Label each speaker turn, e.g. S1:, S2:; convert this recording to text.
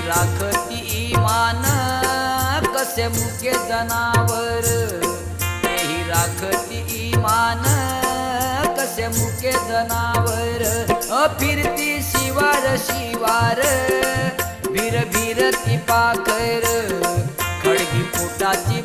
S1: राखती ईमान कसे मुके जनावर, तेही राखती ईमान कसे मुके जनावर. फिरती शिवार शिवार भीर भीर ती पाखर, खडगी पोटाची